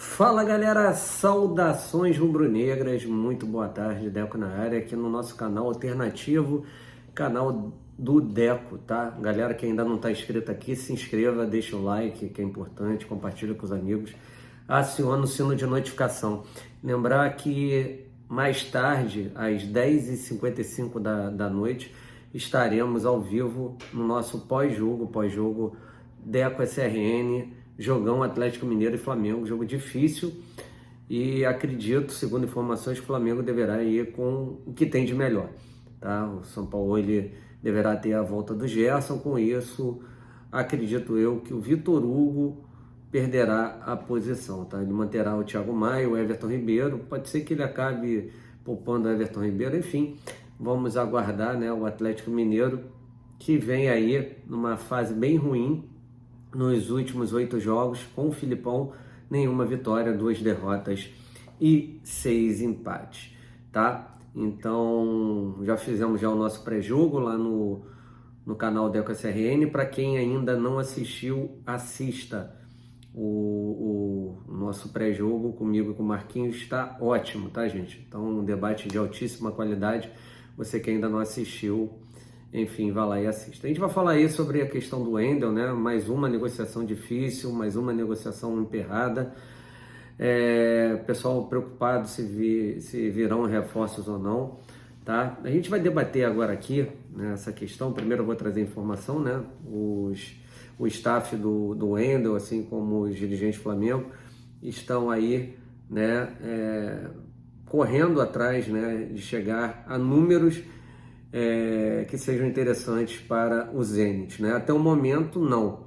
Fala galera, saudações rubro-negras, muito boa tarde, Deco na área, aqui no nosso canal alternativo, canal do Deco, tá? Galera que ainda não está inscrita aqui, se inscreva, deixa o like, que é importante, compartilha com os amigos, aciona o sino de notificação. Lembrar que mais tarde, às 10h55 da noite, estaremos ao vivo no nosso pós-jogo Deco SRN, jogão Atlético Mineiro e Flamengo, jogo difícil, e acredito, segundo informações, que o Flamengo deverá ir com o que tem de melhor, tá? O São Paulo ele deverá ter a volta do Gerson. Com isso, acredito eu que o Vitor Hugo perderá a posição, tá? Ele manterá o Thiago Maia, o Everton Ribeiro, pode ser que ele acabe poupando o Everton Ribeiro, enfim, vamos aguardar, né? O Atlético Mineiro, que vem aí numa fase bem ruim. Nos últimos 8 jogos, com o Filipão, nenhuma vitória, 2 derrotas e 6 empates, tá? Então, já fizemos o nosso pré-jogo lá no canal Deco SRN. Para quem ainda não assistiu, assista o nosso pré-jogo comigo e com o Marquinhos, está ótimo, tá, gente? Então, um debate de altíssima qualidade. Você que ainda não assistiu, enfim, vá lá e assista. A gente vai falar aí sobre a questão do Wendel, né? Mais uma negociação difícil, mais uma negociação emperrada. Pessoal preocupado se virão reforços ou não, tá? A gente vai debater agora aqui, né, essa questão. Primeiro eu vou trazer informação, né? O staff do Wendel, assim como os dirigentes do Flamengo, estão aí, né, correndo atrás, né, de chegar a números que sejam interessantes para o Zenit, né? Até o momento, não.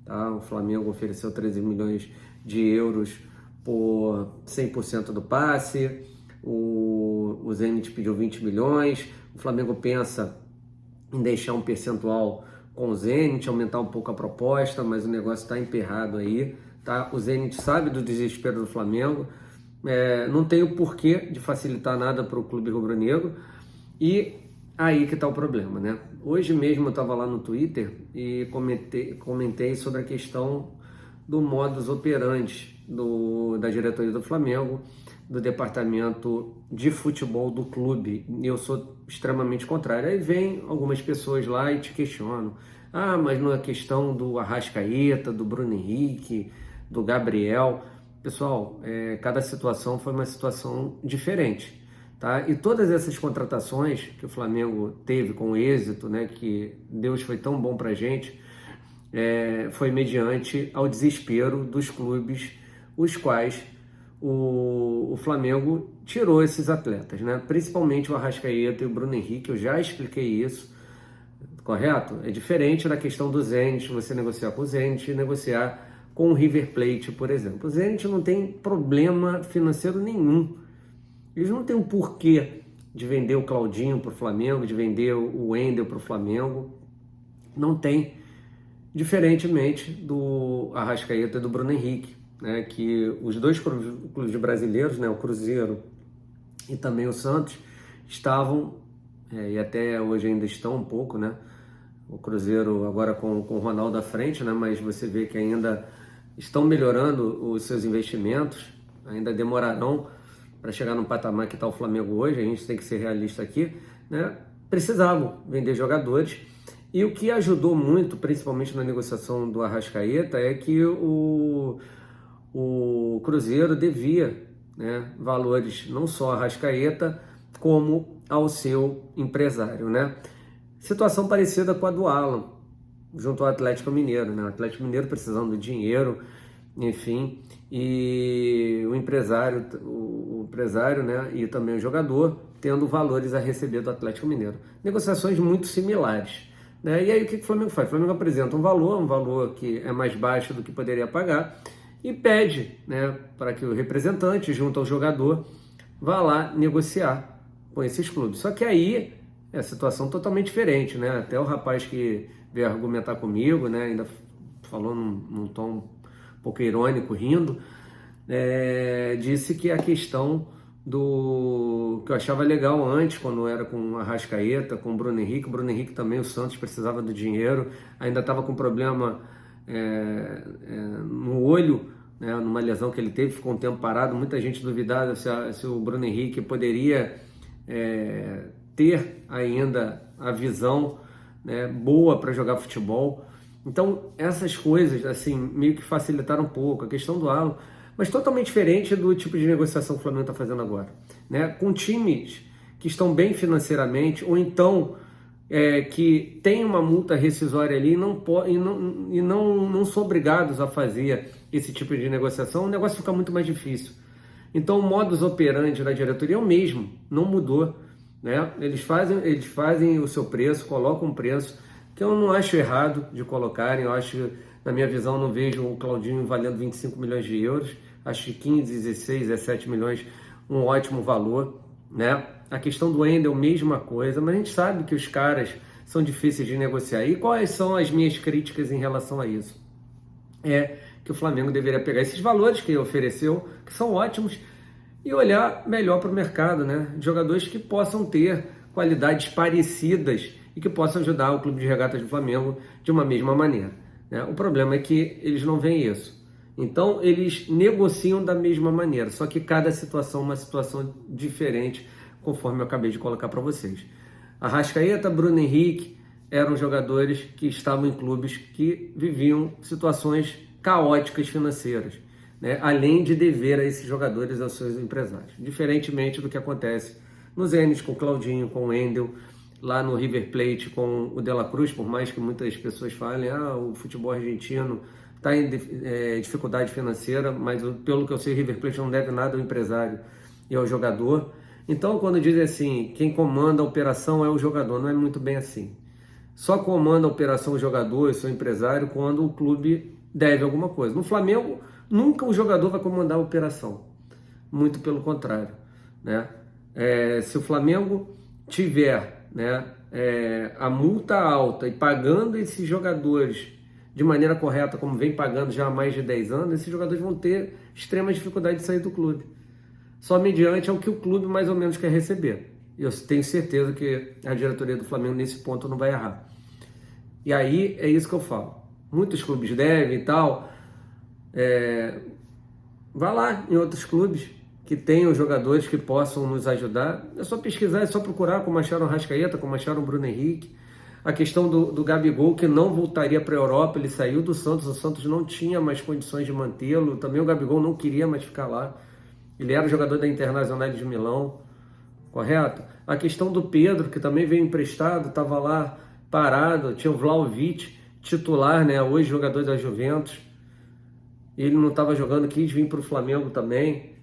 Tá? O Flamengo ofereceu 13 milhões de euros por 100% do passe, o Zenit pediu 20 milhões, o Flamengo pensa em deixar um percentual com o Zenit, aumentar um pouco a proposta, mas o negócio está emperrado aí. Tá? O Zenit sabe do desespero do Flamengo, não tem o porquê de facilitar nada para o clube rubro-negro, e aí que está o problema, né? Hoje mesmo eu estava lá no Twitter e comentei sobre a questão do modus operandi da diretoria do Flamengo, do departamento de futebol do clube. Eu sou extremamente contrário. Aí vem algumas pessoas lá e te questionam. Ah, mas não é questão do Arrascaeta, do Bruno Henrique, do Gabriel. Pessoal, cada situação foi uma situação diferente. Tá? E todas essas contratações que o Flamengo teve com êxito, né, que Deus foi tão bom para a gente, foi mediante ao desespero dos clubes, os quais o Flamengo tirou esses atletas, né? Principalmente o Arrascaeta e o Bruno Henrique. Eu já expliquei isso, correto? É diferente da questão do Zenit, você negociar com o Zenit e negociar com o River Plate, por exemplo. O Zenit não tem problema financeiro nenhum. Eles não têm um porquê de vender o Claudinho para o Flamengo, de vender o Wendel para o Flamengo. Não tem. Diferentemente do Arrascaeta e do Bruno Henrique, né, que os dois clubes brasileiros, né, o Cruzeiro e também o Santos, estavam, e até hoje ainda estão um pouco, né, o Cruzeiro agora com o Ronaldo à frente, né, mas você vê que ainda estão melhorando os seus investimentos, ainda demorarão para chegar no patamar que está o Flamengo hoje. A gente tem que ser realista aqui, né? Precisavam vender jogadores, e o que ajudou muito, principalmente na negociação do Arrascaeta, é que o Cruzeiro devia, né, valores não só ao Arrascaeta, como ao seu empresário, né? Situação parecida com a do Alan, junto ao Atlético Mineiro, né? O Atlético Mineiro precisando de dinheiro, enfim, e o empresário, né, e também o jogador tendo valores a receber do Atlético Mineiro. Negociações muito similares, né? E aí o que o Flamengo faz? O Flamengo apresenta um valor que é mais baixo do que poderia pagar, e pede, né, para que o representante, junto ao jogador, vá lá negociar com esses clubes. Só que aí é a situação totalmente diferente, né? Até o rapaz que veio argumentar comigo, né, ainda falou num tom um pouco irônico, rindo, disse que a questão do que eu achava legal antes, quando era com a Arrascaeta, com o Bruno Henrique também, o Santos precisava do dinheiro, ainda estava com problema no olho né, numa lesão que ele teve, ficou um tempo parado, muita gente duvidava se o Bruno Henrique poderia ter ainda a visão, né, boa para jogar futebol. Então essas coisas assim meio que facilitaram um pouco a questão do Alan, mas totalmente diferente do tipo de negociação que o Flamengo está fazendo agora, né, com times que estão bem financeiramente, ou então que tem uma multa rescisória ali e não são obrigados a fazer esse tipo de negociação, o negócio fica muito mais difícil. Então o modus operandi da diretoria é o mesmo, não mudou, né? Eles fazem o seu preço, colocam um preço que eu não acho errado de colocarem. Eu acho, na minha visão, não vejo o Claudinho valendo 25 milhões de euros, acho que 15, 16, 17 milhões um ótimo valor, né? A questão do Wendel, mesma coisa, mas a gente sabe que os caras são difíceis de negociar. E quais são as minhas críticas em relação a isso? Que o Flamengo deveria pegar esses valores que ele ofereceu, que são ótimos, e olhar melhor para o mercado, né? De jogadores que possam ter qualidades parecidas e que possam ajudar o Clube de Regatas do Flamengo de uma mesma maneira, né? O problema é que eles não veem isso. Então, eles negociam da mesma maneira, só que cada situação é uma situação diferente, conforme eu acabei de colocar para vocês. Arrascaeta, Bruno Henrique eram jogadores que estavam em clubes que viviam situações caóticas financeiras, né? Além de dever a esses jogadores aos seus empresários. Diferentemente do que acontece no Zenit com o Claudinho, com o Wendel, lá no River Plate com o De La Cruz, por mais que muitas pessoas falem, o futebol argentino está em dificuldade financeira, mas pelo que eu sei, o River Plate não deve nada ao empresário e ao jogador. Então, quando dizem assim, quem comanda a operação é o jogador, não é muito bem assim. Só comanda a operação o jogador e seu empresário quando o clube deve alguma coisa. No Flamengo, nunca o jogador vai comandar a operação. Muito pelo contrário, né? Se o Flamengo tiver, né, a multa alta e pagando esses jogadores de maneira correta, como vem pagando já há mais de 10 anos, esses jogadores vão ter extrema dificuldade de sair do clube. Só mediante ao que o clube mais ou menos quer receber. E eu tenho certeza que a diretoria do Flamengo nesse ponto não vai errar. E aí é isso que eu falo. Muitos clubes devem e tal. Vá lá em outros clubes que tenham jogadores que possam nos ajudar. É só pesquisar, é só procurar como acharam o Arrascaeta, como acharam o Bruno Henrique. A questão do Gabigol, que não voltaria para a Europa, ele saiu do Santos, o Santos não tinha mais condições de mantê-lo. Também o Gabigol não queria mais ficar lá. Ele era jogador da Internazionale de Milão, correto? A questão do Pedro, que também veio emprestado, estava lá parado. Tinha o Vlahovic, titular, né? Hoje jogador da Juventus. Ele não estava jogando, quis vir para o Flamengo também,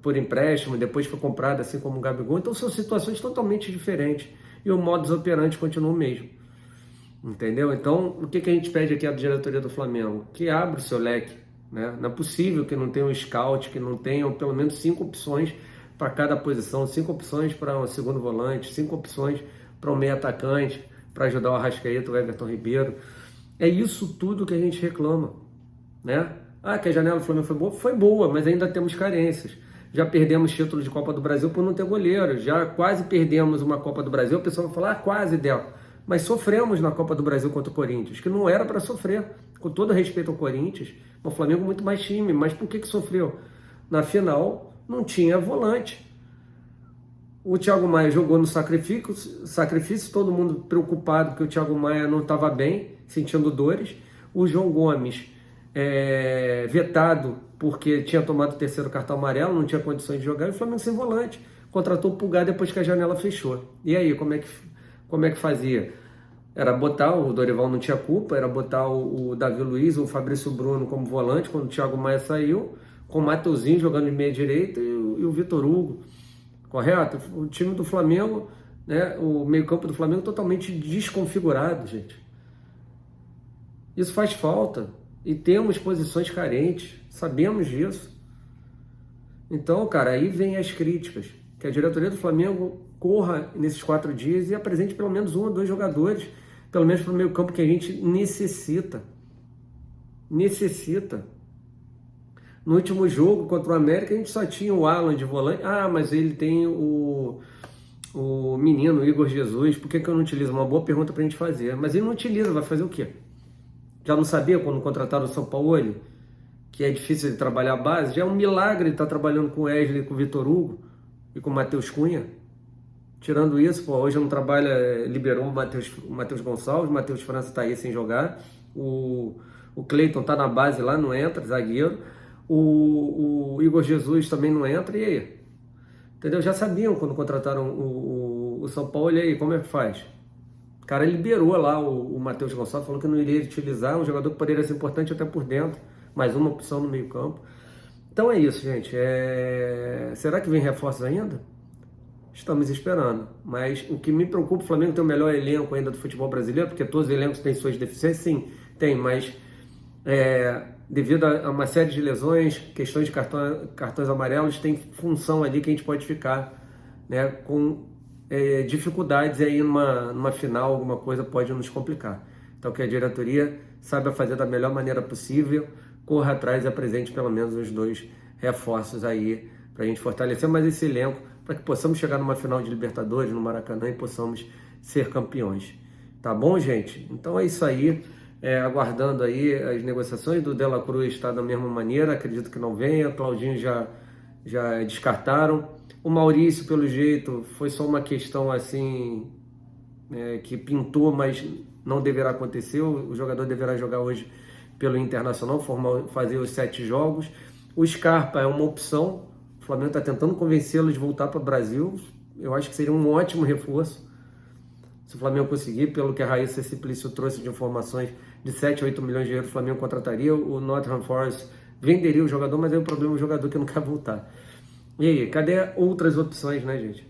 por empréstimo, depois foi comprado, assim como o Gabigol. Então são situações totalmente diferentes. E o modus operandi continua o mesmo. Entendeu? Então, o que a gente pede aqui à diretoria do Flamengo? Que abra o seu leque. Né? Não é possível que não tenha um scout, que não tenham pelo menos 5 opções para cada posição, 5 opções para um segundo volante, 5 opções para um meio atacante, para ajudar o Arrascaeta, o Everton Ribeiro. É isso tudo que a gente reclama, né? Que a janela do Flamengo foi boa, mas ainda temos carências. Já perdemos título de Copa do Brasil por não ter goleiro, já quase perdemos uma Copa do Brasil, o pessoal vai falar, quase deu. Mas sofremos na Copa do Brasil contra o Corinthians, que não era para sofrer, com todo respeito ao Corinthians, o Flamengo muito mais time, mas por que sofreu? Na final, não tinha volante. O Thiago Maia jogou no sacrifício, todo mundo preocupado que o Thiago Maia não estava bem, sentindo dores. O João Gomes, vetado porque tinha tomado o 3º cartão amarelo, não tinha condições de jogar, e o Flamengo sem volante. Contratou o Pulgar depois que a janela fechou. E aí, como é que fazia? Era botar, o Dorival não tinha culpa, era botar o Davi Luiz, o Fabrício Bruno como volante, quando o Thiago Maia saiu, com o Mateuzinho jogando de meia direita e o Vitor Hugo, correto? O time do Flamengo, né, o meio-campo do Flamengo totalmente desconfigurado, gente. Isso faz falta e temos posições carentes, sabemos disso. Então, cara, aí vem as críticas, que a diretoria do Flamengo corra nesses 4 dias e apresente pelo menos 1 ou 2 jogadores, pelo menos para o meio campo que a gente necessita. No último jogo contra o América, a gente só tinha o Alan de volante. Mas ele tem o menino, o Igor Jesus. Por que eu não utilizo? Uma boa pergunta para a gente fazer. Mas ele não utiliza, vai fazer o quê? Já não sabia quando contrataram o São Paulo? que é difícil de trabalhar a base, já é um milagre ele estar trabalhando com o Wesley, com o Vitor Hugo e com o Matheus Cunha. Tirando isso, pô, hoje não trabalha, liberou o Matheus Gonçalves, o Matheus França está aí sem jogar, o Cleiton está na base lá, não entra, zagueiro, o Igor Jesus também não entra, e aí? Entendeu? Já sabiam quando contrataram o São Paulo, e aí, como é que faz? O cara liberou lá o Matheus Gonçalves, falou que não iria utilizar, um jogador que poderia ser importante até por dentro, mais uma opção no meio campo. Então é isso, gente. Será que vem reforços ainda? Estamos esperando, mas o que me preocupa, o Flamengo tem o melhor elenco ainda do futebol brasileiro, porque todos os elencos têm suas deficiências, sim, tem, mas devido a uma série de lesões, questões de cartões amarelos, tem função ali que a gente pode ficar, né, com dificuldades, e aí numa final alguma coisa pode nos complicar. Então que a diretoria saiba fazer da melhor maneira possível, corra atrás e apresente pelo menos os 2 reforços aí, para a gente fortalecer mais esse elenco, para que possamos chegar numa final de Libertadores no Maracanã e possamos ser campeões. Tá bom, gente? Então é isso aí. Aguardando aí as negociações do De La Cruz, está da mesma maneira, acredito que não venha. Claudinho já descartaram. O Maurício, pelo jeito, foi só uma questão assim que pintou, mas não deverá acontecer. O jogador deverá jogar hoje pelo Internacional, fazer os 7 jogos. O Scarpa é uma opção. O Flamengo está tentando convencê-lo de voltar para o Brasil. Eu acho que seria um ótimo reforço. Se o Flamengo conseguir, pelo que a Raíssa Simplício trouxe de informações, de 7 a 8 milhões de euros o Flamengo contrataria, o Nottingham Forest venderia o jogador, mas aí o problema é o jogador que não quer voltar. E aí, cadê outras opções, né, gente?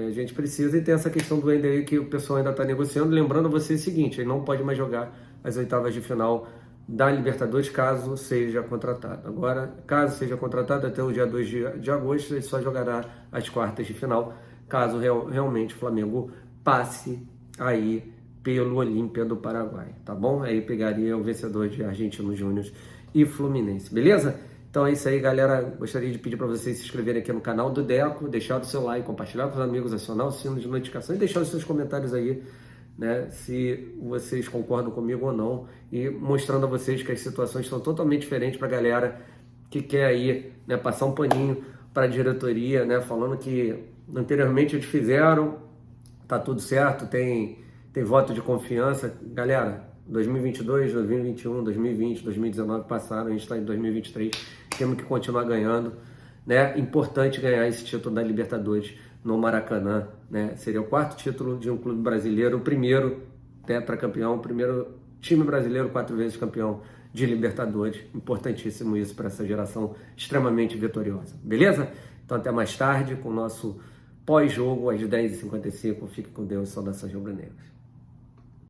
A gente precisa, e tem essa questão do Ender aí que o pessoal ainda está negociando. Lembrando a você o seguinte, ele não pode mais jogar as oitavas de final da Libertadores caso seja contratado. Agora, caso seja contratado até o dia 2 de agosto, ele só jogará as quartas de final, caso realmente o Flamengo passe aí pelo Olímpia do Paraguai, tá bom? Aí pegaria o vencedor de Argentinos Júnior e Fluminense, beleza? Então é isso aí, galera. Gostaria de pedir para vocês se inscreverem aqui no canal do Deco, deixar o seu like, compartilhar com os amigos, acionar o sino de notificação e deixar os seus comentários aí, né, se vocês concordam comigo ou não, e mostrando a vocês que as situações são totalmente diferentes para a galera que quer aí, né, passar um paninho para a diretoria, né, falando que anteriormente eles fizeram, tá tudo certo, tem voto de confiança. Galera, 2022, 2021, 2020, 2019 passaram, a gente está em 2023, temos que continuar ganhando, né? Importante ganhar esse título da Libertadores no Maracanã, né? Seria o 4º título de um clube brasileiro, o primeiro tetracampeão, o primeiro time brasileiro 4 vezes campeão de Libertadores. Importantíssimo isso para essa geração extremamente vitoriosa, beleza? Então até mais tarde com o nosso pós-jogo às 10h55. Fique com Deus, saudações rubro-negras.